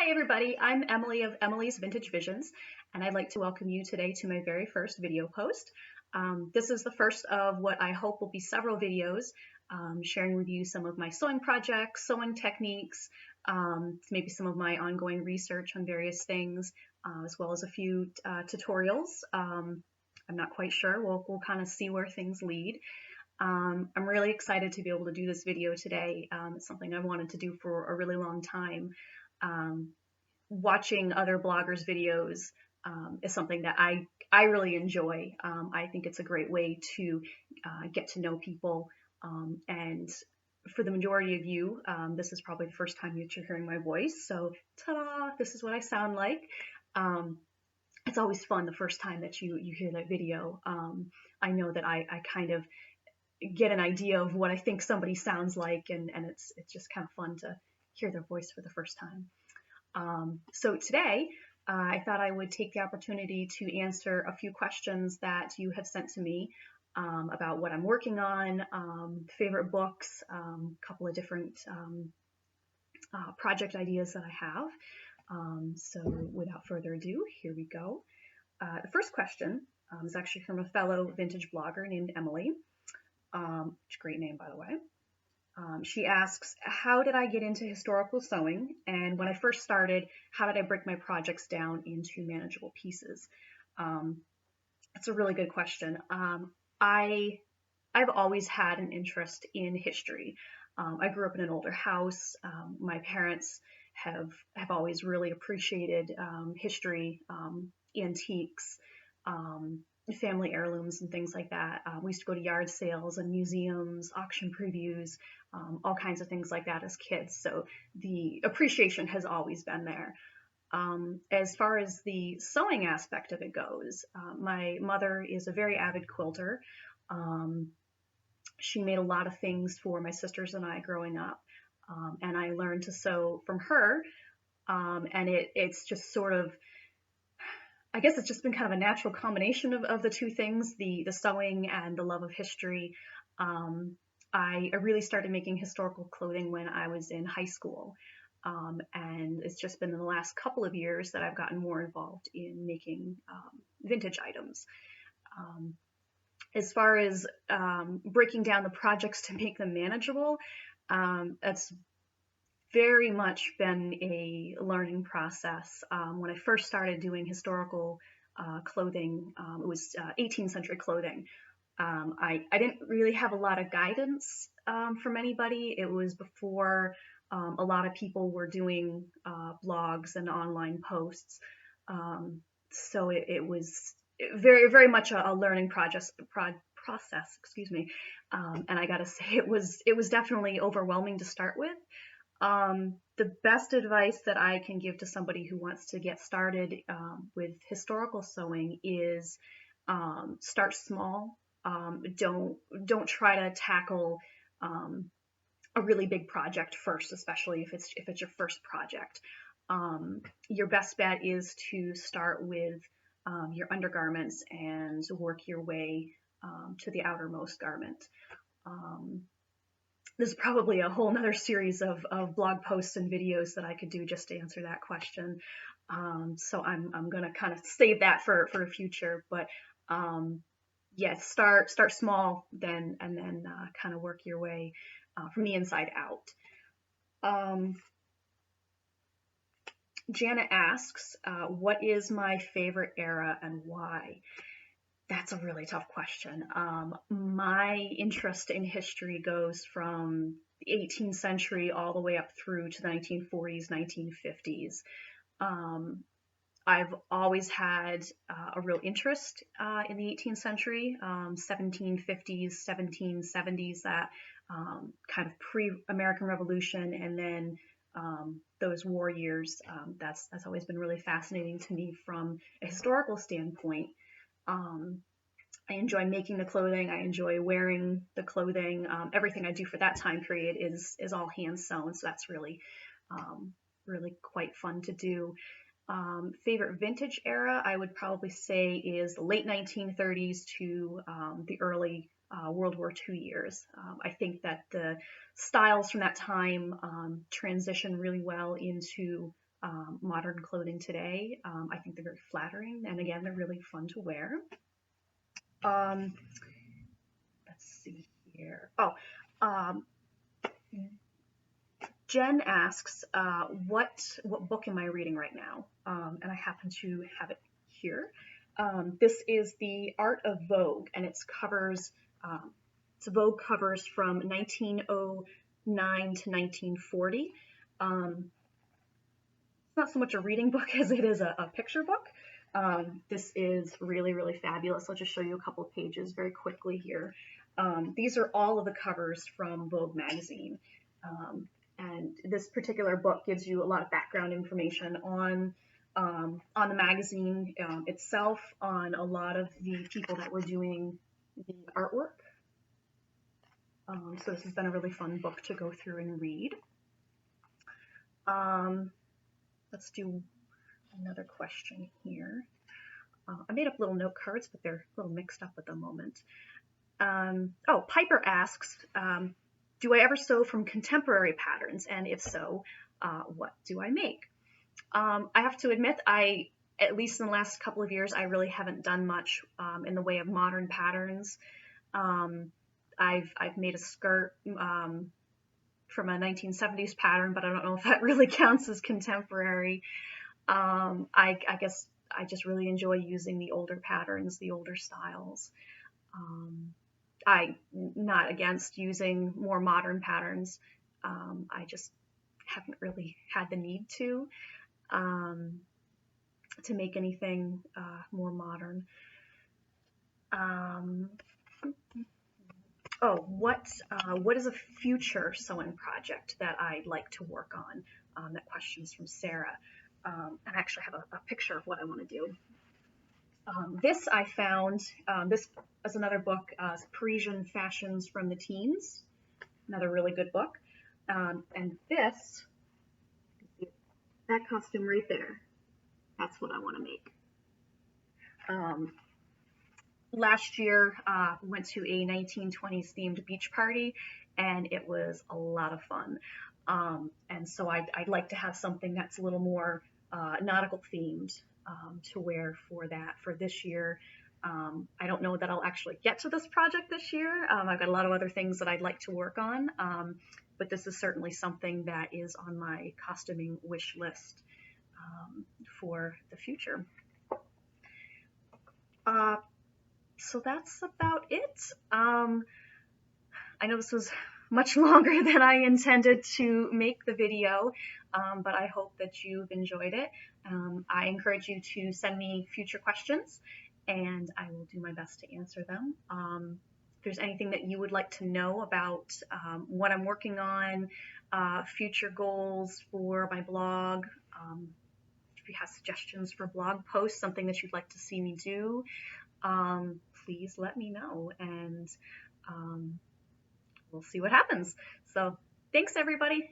Hi everybody, I'm Emily of Emily's Vintage Visions, and I'd like to welcome you today to my very first video post. This is the first of what I hope will be several videos sharing with you some of my sewing projects, sewing techniques, maybe some of my ongoing research on various things, as well as a few tutorials. I'm not quite sure, we'll kind of see where things lead. I'm really excited to be able to do this video today. It's something I've wanted to do for a really long time. Watching other bloggers' videos is something that I really enjoy. I think it's a great way to get to know people, and for the majority of you, this is probably the first time that you're hearing my voice, so ta-da, this is what I sound like. It's always fun the first time that you hear that video. I know that I kind of get an idea of what I think somebody sounds like, and it's just kind of fun to hear their voice for the first time. So today, I thought I would take the opportunity to answer a few questions that you have sent to me about what I'm working on, favorite books, a couple of different project ideas that I have. So without further ado, here we go. The first question is actually from a fellow vintage blogger named Emily, which is a great name, by the way. She asks, how did I get into historical sewing? And when I first started, how did I break my projects down into manageable pieces? That's a really good question. I've always had an interest in history. I grew up in an older house. My parents have always really appreciated history, antiques, family heirlooms and things like that. We used to go to yard sales and museums, auction previews, all kinds of things like that as kids. So the appreciation has always been there. As far as the sewing aspect of it goes, my mother is a very avid quilter. She made a lot of things for my sisters and I growing up, and I learned to sew from her, and it's just sort of, I guess it's just been kind of a natural combination of the two things, the sewing and the love of history. I really started making historical clothing when I was in high school, and it's just been in the last couple of years that I've gotten more involved in making vintage items. As far as breaking down the projects to make them manageable, that's very much been a learning process. When I first started doing historical clothing, it was 18th century clothing. I didn't really have a lot of guidance from anybody. It was before a lot of people were doing blogs and online posts. So it was very, very much a learning process, excuse me. And I gotta say, it was definitely overwhelming to start with. The best advice that I can give to somebody who wants to get started with historical sewing is start small. Don't try to tackle a really big project first, especially if it's your first project. Your best bet is to start with your undergarments and work your way to the outermost garment. There's probably a whole nother series of blog posts and videos that I could do just to answer that question. So I'm gonna kind of save that for the future, but yeah, start small, then kind of work your way from the inside out. Janet asks, what is my favorite era and why? That's a really tough question. My interest in history goes from the 18th century all the way up through to the 1940s, 1950s. I've always had a real interest in the 18th century, 1750s, 1770s, that kind of pre-American Revolution, and then those war years. That's always been really fascinating to me from a historical standpoint. I enjoy making the clothing. I enjoy wearing the clothing. Everything I do for that time period is all hand sewn, so that's really quite fun to do. Favorite vintage era, I would probably say, is the late 1930s to the early World War II years. I think that the styles from that time transition really well into modern clothing today. I think they're very flattering, and again, they're really fun to wear. Um, let's see here. Oh, um, Jen asks, what book am I reading right now? And I happen to have it here. This is The Art of Vogue, and it's Vogue covers from 1909 to 1940. It's not so much a reading book as it is a picture book. This is really, really fabulous. I'll just show you a couple of pages very quickly here. These are all of the covers from Vogue magazine. And this particular book gives you a lot of background information on the magazine itself, on a lot of the people that were doing the artwork. So this has been a really fun book to go through and read. Let's do another question here. I made up little note cards, but they're a little mixed up at the moment. Piper asks, do I ever sew from contemporary patterns? And if so, what do I make? I have to admit, at least in the last couple of years, I really haven't done much in the way of modern patterns. I've made a skirt from a 1970s pattern, but I don't know if that really counts as contemporary. I guess I just really enjoy using the older patterns, the older styles. I'm not against using more modern patterns. I just haven't really had the need to make anything more modern. What is a future sewing project that I'd like to work on? That question's from Sarah. I actually have a picture of what I want to do. This I found, this is another book, Parisian Fashions from the Teens, another really good book. And this, that costume right there, that's what I want to make. Last year, went to a 1920s themed beach party, and it was a lot of fun. And so I'd like to have something that's a little more nautical themed to wear for this year. I don't know that I'll actually get to this project this year. I've got a lot of other things that I'd like to work on, but this is certainly something that is on my costuming wish list for the future. So that's about it. I know this was much longer than I intended to make the video, but I hope that you've enjoyed it. I encourage you to send me future questions, and I will do my best to answer them. If there's anything that you would like to know about what I'm working on, future goals for my blog, if you have suggestions for blog posts, something that you'd like to see me do, please let me know, and we'll see what happens. So thanks, everybody.